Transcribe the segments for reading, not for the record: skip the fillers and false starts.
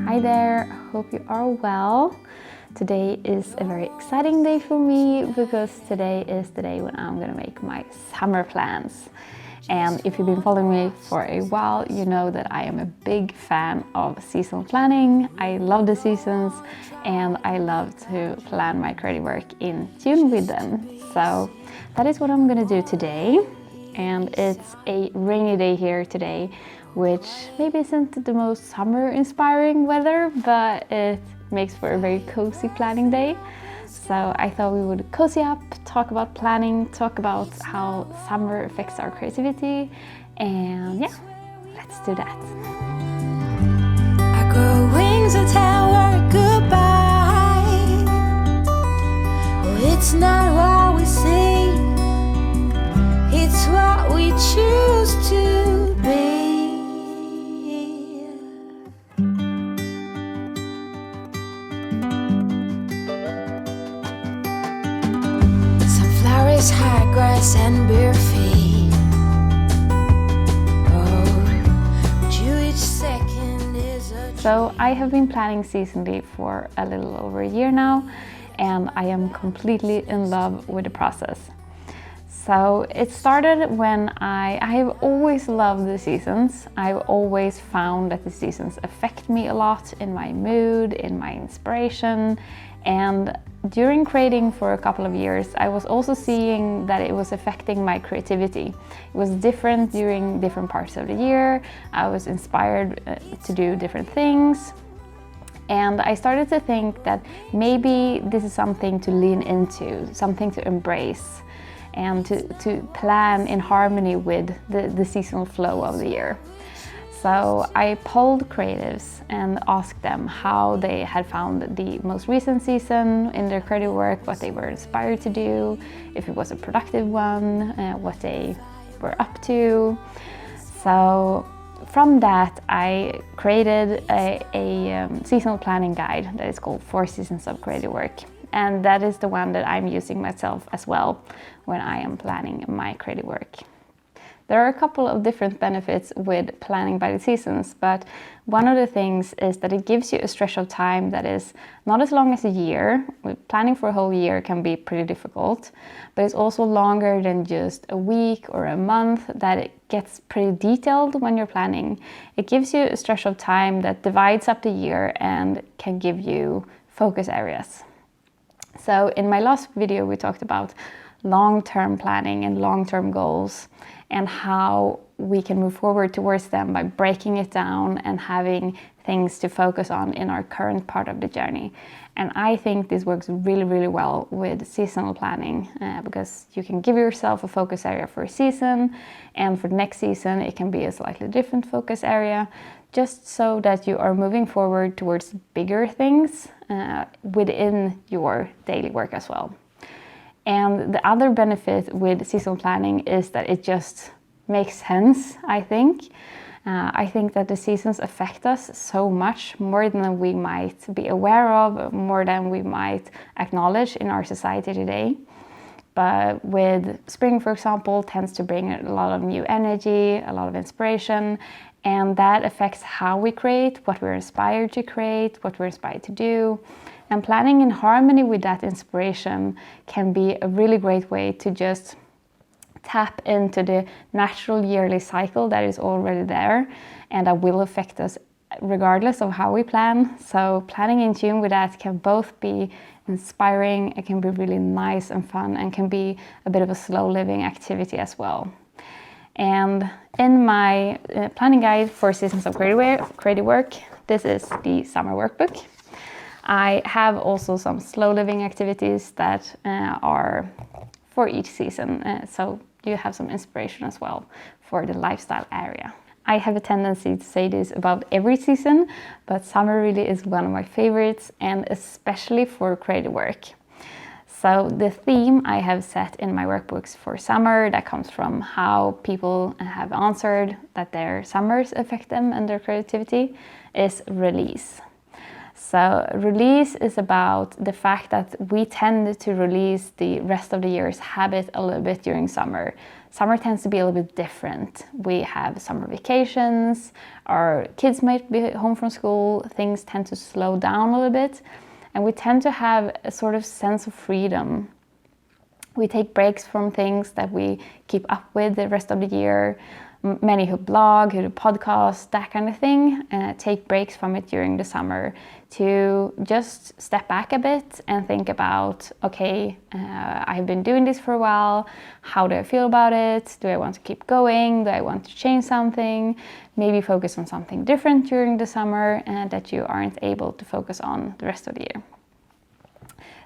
Hi there, hope you are well. Today is a very exciting day for me because today is the day when I'm gonna make my summer plans. And if you've been following me for a while, you know that I am a big fan of seasonal planning. I love the seasons and I love to plan my creative work in tune with them. So that is what I'm gonna do today. And it's a rainy day here today, which maybe isn't the most summer inspiring weather, but it makes for a very cozy planning day. So I thought we would cozy up, talk about planning, talk about how summer affects our creativity, and yeah, let's do that. I grow wings and tell her goodbye. Oh, it's not what we see, it's what we choose to be. Sunflowers, high grass, and bare feet. Oh, Jewish second is a So I have been planning seasonally for a little over a year now, and I am completely in love with the process. So it started when I have always loved the seasons. I've always found that the seasons affect me a lot in my mood, in my inspiration. And during creating for a couple of years, I was also seeing that it was affecting my creativity. It was different during different parts of the year. I was inspired to do different things. And I started to think that maybe this is something to lean into, something to embrace, and to plan in harmony with the seasonal flow of the year. So I polled creatives and asked them how they had found the most recent season in their creative work, what they were inspired to do, if it was a productive one, what they were up to. So from that, I created a seasonal planning guide that is called 4 Seasons of Creative Work. And that is the one that I'm using myself as well when I am planning my creative work. There are a couple of different benefits with planning by the seasons, but one of the things is that it gives you a stretch of time that is not as long as a year. Planning for a whole year can be pretty difficult, but it's also longer than just a week or a month, that it gets pretty detailed when you're planning. It gives you a stretch of time that divides up the year and can give you focus areas. So in my last video, we talked about long-term planning and long-term goals and how we can move forward towards them by breaking it down and having things to focus on in our current part of the journey. And I think this works really, really well with seasonal planning because you can give yourself a focus area for a season, and for the next season it can be a slightly different focus area, just so that you are moving forward towards bigger things within your daily work as well. And the other benefit with seasonal planning is that it just makes sense, I think. I think that the seasons affect us so much more than we might be aware of, more than we might acknowledge in our society today. But with spring, for example, tends to bring a lot of new energy, a lot of inspiration, and that affects how we create, what we're inspired to create, what we're inspired to do. And planning in harmony with that inspiration can be a really great way to just tap into the natural yearly cycle that is already there and that will affect us regardless of how we plan. So planning in tune with that can both be inspiring, it can be really nice and fun, and can be a bit of a slow living activity as well. And in my planning guide for Seasons of Creative Work, this is the summer workbook. I have also some slow living activities that are for each season, so you have some inspiration as well for the lifestyle area. I have a tendency to say this about every season, but summer really is one of my favorites, and especially for creative work. So the theme I have set in my workbooks for summer, that comes from how people have answered that their summers affect them and their creativity, is release. So release is about the fact that we tend to release the rest of the year's habit a little bit during summer. summer tends to be a little bit different. We have summer vacations, our kids might be home from school, things tend to slow down a little bit, and we tend to have a sort of sense of freedom. We take breaks from things that we keep up with the rest of the year. Many who blog, who do podcasts, that kind of thing, take breaks from it during the summer to just step back a bit and think about, okay, I've been doing this for a while. How do I feel about it? Do I want to keep going? Do I want to change something? Maybe focus on something different during the summer that you aren't able to focus on the rest of the year.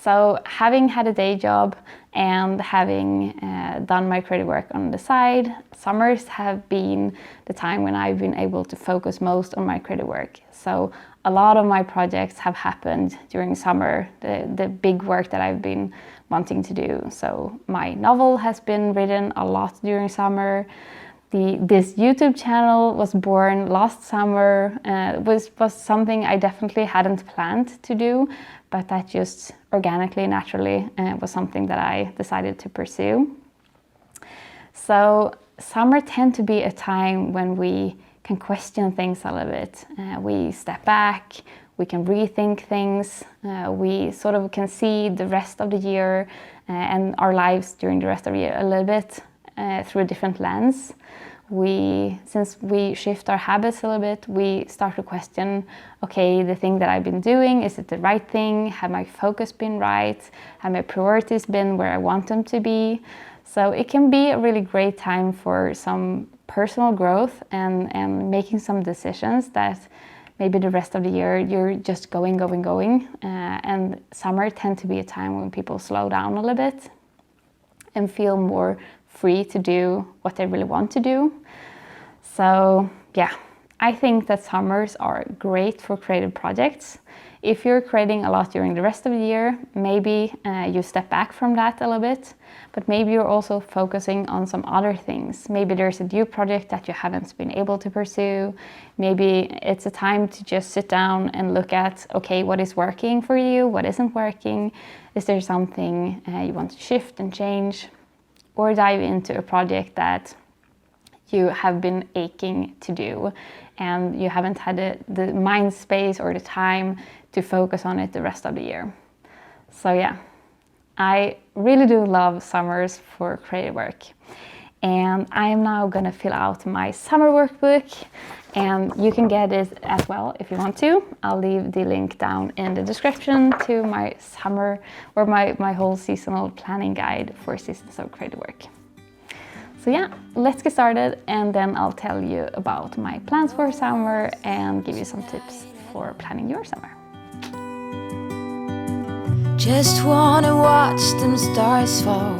So having had a day job and having done my creative work on the side, summers have been the time when I've been able to focus most on my creative work. So a lot of my projects have happened during summer, the big work that I've been wanting to do. So my novel has been written a lot during summer. This YouTube channel was born last summer. Was something I definitely hadn't planned to do, but that just organically, naturally was something that I decided to pursue. So summer tend to be a time when we can question things a little bit. We step back, we can rethink things, we sort of can see the rest of the year and our lives during the rest of the year a little bit through a different lens. Since we shift our habits a little bit, we start to question, okay, the thing that I've been doing, is it the right thing? Have my focus been right? Have my priorities been where I want them to be? So it can be a really great time for some personal growth and making some decisions that maybe the rest of the year you're just going. And summer tend to be a time when people slow down a little bit and feel more free to do what they really want to do. So yeah, I think that summers are great for creative projects. If you're creating a lot during the rest of the year, maybe you step back from that a little bit, but maybe you're also focusing on some other things. Maybe there's a new project that you haven't been able to pursue. Maybe it's a time to just sit down and look at, okay, what is working for you? What isn't working? Is there something you want to shift and change? Or dive into a project that you have been aching to do and you haven't had the mind space or the time to focus on it the rest of the year. So yeah, I really do love summers for creative work. And I am now gonna fill out my summer workbook, and you can get it as well if you want to. I'll leave the link down in the description to my summer or my whole seasonal planning guide for seasons of creative work. So yeah, let's get started, and then I'll tell you about my plans for summer and give you some tips for planning your summer. Just wanna watch them stars fall.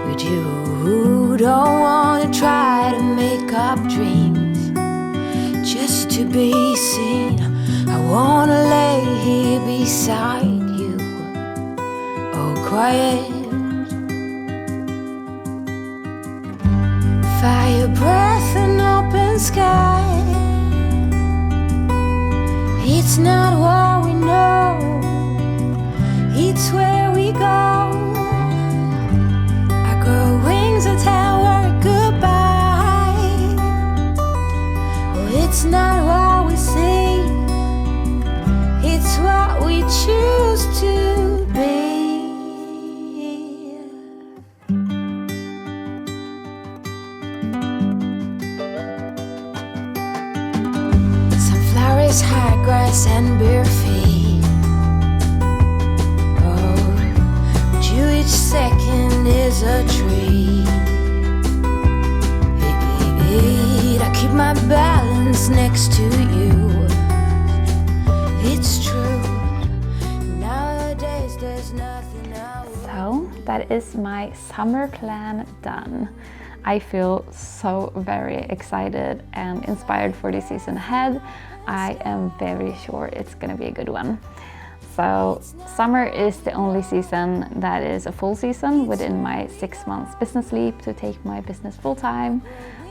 But you don't wanna try to make up dreams just to be seen. I wanna lay here beside you, oh quiet. Fire breath and open sky. It's not what we know, it's where we go. I grow wings and tell her goodbye. Oh, it's not what we see, it's what we choose to be. Sunflowers, high grass and bare feet. Each second is a treat. I keep my balance next to you. It's true. Nowadays there's nothing I would. So that is my summer plan done. I feel so very excited and inspired for the season ahead. I am very sure it's gonna be a good one. So summer is the only season that is a full season within my 6 months business leap to take my business full time.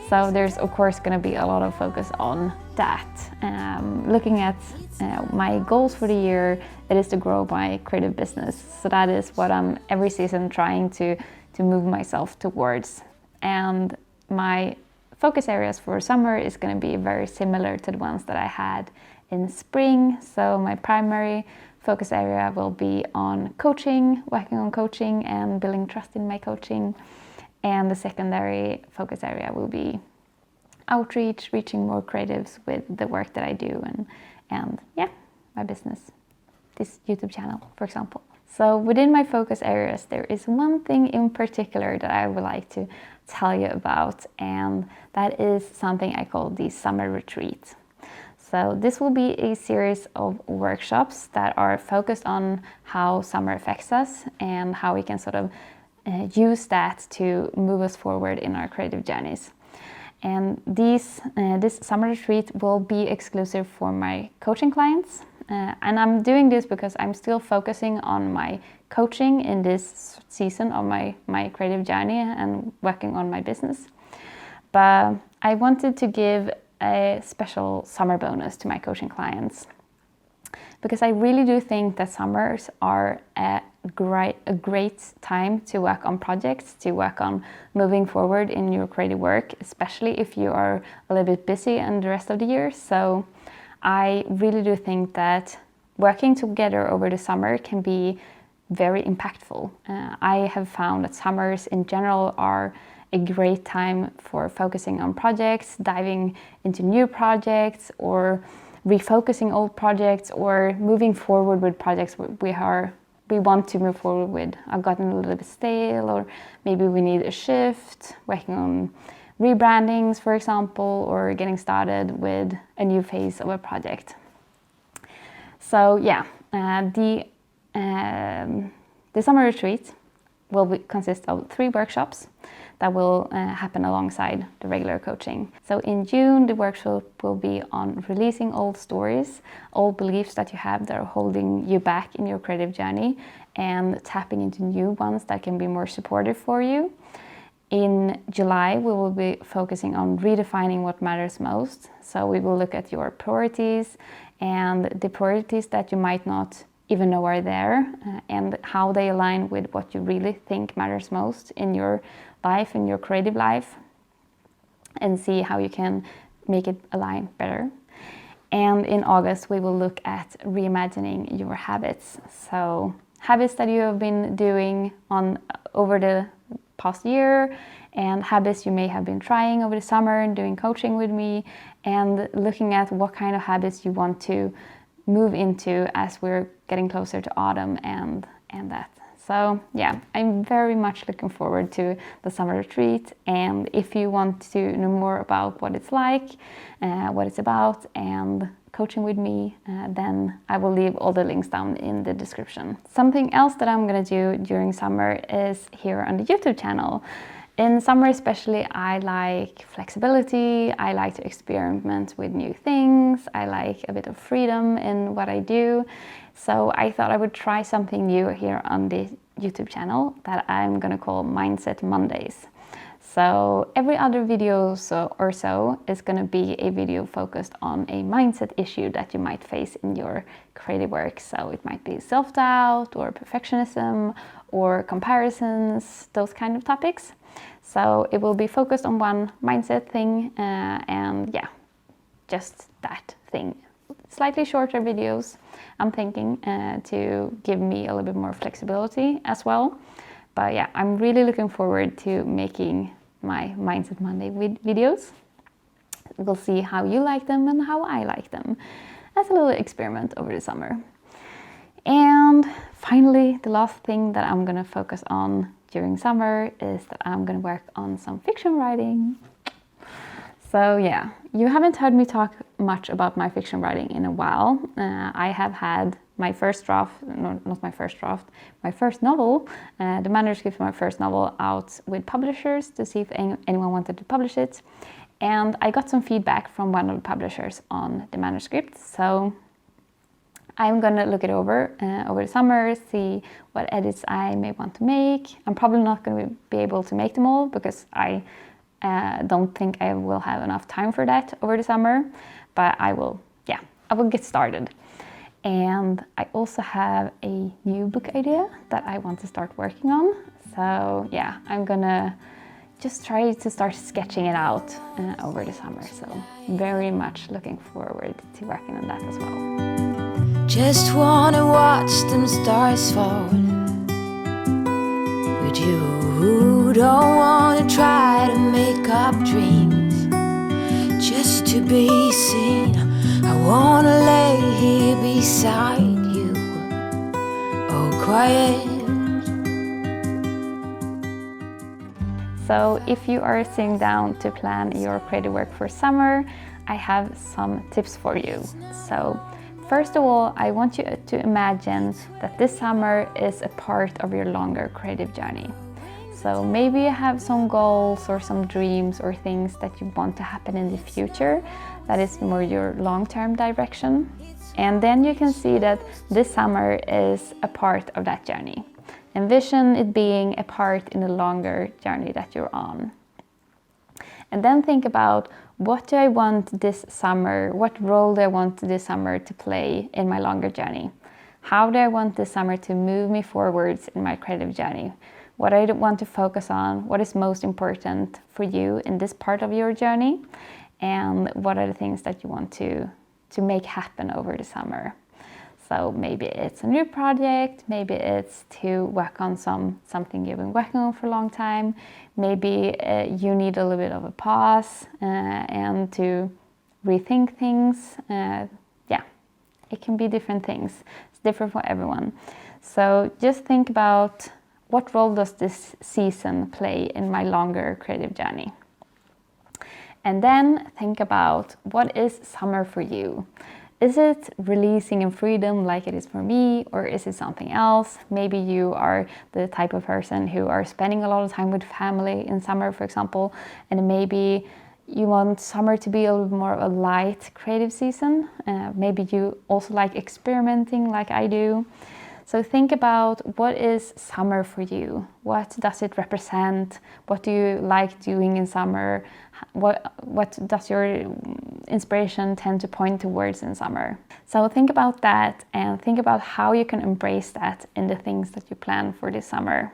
So there's of course going to be a lot of focus on that. Looking at my goals for the year, it is to grow my creative business. So that is what I'm every season trying to to move myself towards. And my focus areas for summer is going to be very similar to the ones that I had in spring. So my primary focus area will be on coaching, working on coaching and building trust in my coaching. And the secondary focus area will be outreach, reaching more creatives with the work that I do and yeah, my business, this YouTube channel, for example. So within my focus areas, there is one thing in particular that I would like to tell you about, and that is something I call the summer retreat. So this will be a series of workshops that are focused on how summer affects us and how we can sort of use that to move us forward in our creative journeys. And this summer retreat will be exclusive for my coaching clients. And I'm doing this because I'm still focusing on my coaching in this season of my creative journey and working on my business. But I wanted to give a special summer bonus to my coaching clients, because I really do think that summers are a great time to work on projects, to work on moving forward in your creative work, especially if you are a little bit busy in the rest of the year. So I really do think that working together over the summer can be very impactful. I have found that summers in general are a great time for focusing on projects, diving into new projects, or refocusing old projects, or moving forward with projects we want to move forward with. I've gotten a little bit stale, or maybe we need a shift, working on rebrandings, for example, or getting started with a new phase of a project. So yeah, the summer retreat will consist of 3 workshops that will happen alongside the regular coaching. So in June, the workshop will be on releasing old stories, old beliefs that you have that are holding you back in your creative journey, and tapping into new ones that can be more supportive for you. In July, we will be focusing on redefining what matters most. So we will look at your priorities and the priorities that you might not even know are there, and how they align with what you really think matters most in your life, in your creative life, and see how you can make it align better. And in August, we will look at reimagining your habits. So habits that you have been doing over the past year, and habits you may have been trying over the summer and doing coaching with me, and looking at what kind of habits you want to move into as we're getting closer to autumn and that. So yeah, I'm very much looking forward to the summer retreat. And if you want to know more about what it's like, what it's about, and coaching with me, then I will leave all the links down in the description. Something else that I'm gonna do during summer is here on the YouTube channel. In summer especially, I like flexibility, I like to experiment with new things, I like a bit of freedom in what I do. So I thought I would try something new here on the YouTube channel that I'm gonna call Mindset Mondays. So every other video or so is gonna be a video focused on a mindset issue that you might face in your creative work. So it might be self-doubt or perfectionism or comparisons, those kind of topics. So it will be focused on one mindset thing, and yeah, just that thing. Slightly shorter videos, I'm thinking, to give me a little bit more flexibility as well. But yeah, I'm really looking forward to making my Mindset Monday videos. We'll see how you like them and how I like them, as a little experiment over the summer. And finally, the last thing that I'm gonna focus on during summer is that I'm gonna work on some fiction writing. So yeah, you haven't heard me talk much about my fiction writing in a while. I have had my first draft, not my first draft, my first novel, the manuscript for my first novel out with publishers to see if anyone wanted to publish it. And I got some feedback from one of the publishers on the manuscript. So I'm gonna look it over the summer, see what edits I may want to make. I'm probably not gonna be able to make them all because I don't think I will have enough time for that over the summer, but I will get started. And I also have a new book idea that I want to start working on. So yeah, I'm gonna just try to start sketching it out over the summer. So very much looking forward to working on that as well. Just wanna watch them stars fall with you. Don't wanna try to make up dreams just to be seen. I wanna lay here beside you, all quiet. So if you are sitting down to plan your creative work for summer, I have some tips for you. So first of all, I want you to imagine that this summer is a part of your longer creative journey. So maybe you have some goals or some dreams or things that you want to happen in the future. That is more your long-term direction. And then you can see that this summer is a part of that journey. Envision it being a part in the longer journey that you're on. And then think about, what do I want this summer? What role do I want this summer to play in my longer journey? How do I want this summer to move me forwards in my creative journey? What I want to focus on? What is most important for you in this part of your journey? And what are the things that you want to make happen over the summer? So maybe it's a new project, maybe it's to work on something you've been working on for a long time. Maybe you need a little bit of a pause and to rethink things. Yeah, it can be different things. It's different for everyone. So just think about, what role does this season play in my longer creative journey? And then think about, what is summer for you? Is it releasing and freedom like it is for me, or is it something else? Maybe you are the type of person who are spending a lot of time with family in summer, for example, and maybe you want summer to be a little more of a light creative season. Maybe you also like experimenting like I do. So think about, what is summer for you? What does it represent? What do you like doing in summer? What does your inspiration tend to point towards in summer? So think about that, and think about how you can embrace that in the things that you plan for this summer.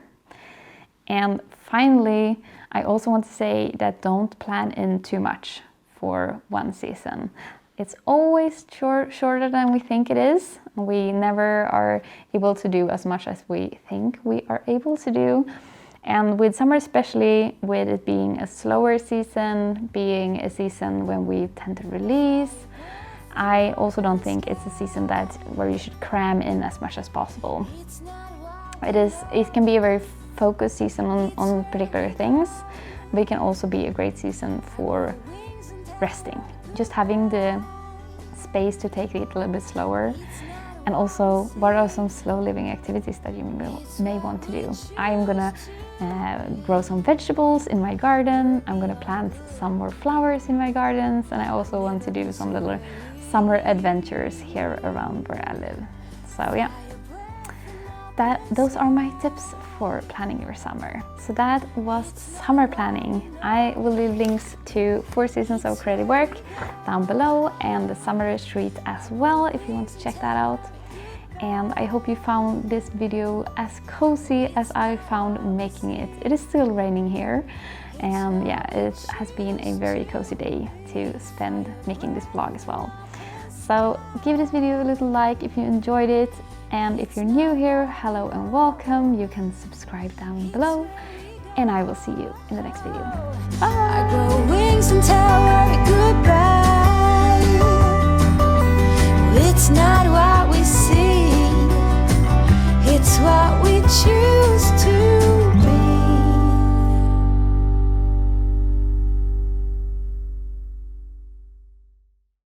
And finally, I also want to say that don't plan in too much for one season. It's always shorter than we think it is. We never are able to do as much as we think we are able to do. And with summer especially, with it being a slower season, being a season when we tend to release, I also don't think it's a season where you should cram in as much as possible. It can be a very focused season on particular things, but it can also be a great season for resting. Just having the space to take it a little bit slower. And also, what are some slow living activities that you may want to do? I'm gonna grow some vegetables in my garden. I'm gonna plant some more flowers in my gardens. And I also want to do some little summer adventures here around where I live. So yeah, those are my tips for planning your summer. So that was summer planning. I will leave links to 4 seasons of creative work down below, and the summer retreat as well if you want to check that out. And I hope you found this video as cozy as I found making it. It is still raining here, and yeah, it has been a very cozy day to spend making this vlog as well. So give this video a little like if you enjoyed it. And if you're new here, hello and welcome. You can subscribe down below, and I will see you in the next video. Bye! I grow wings and tell her goodbye. It's not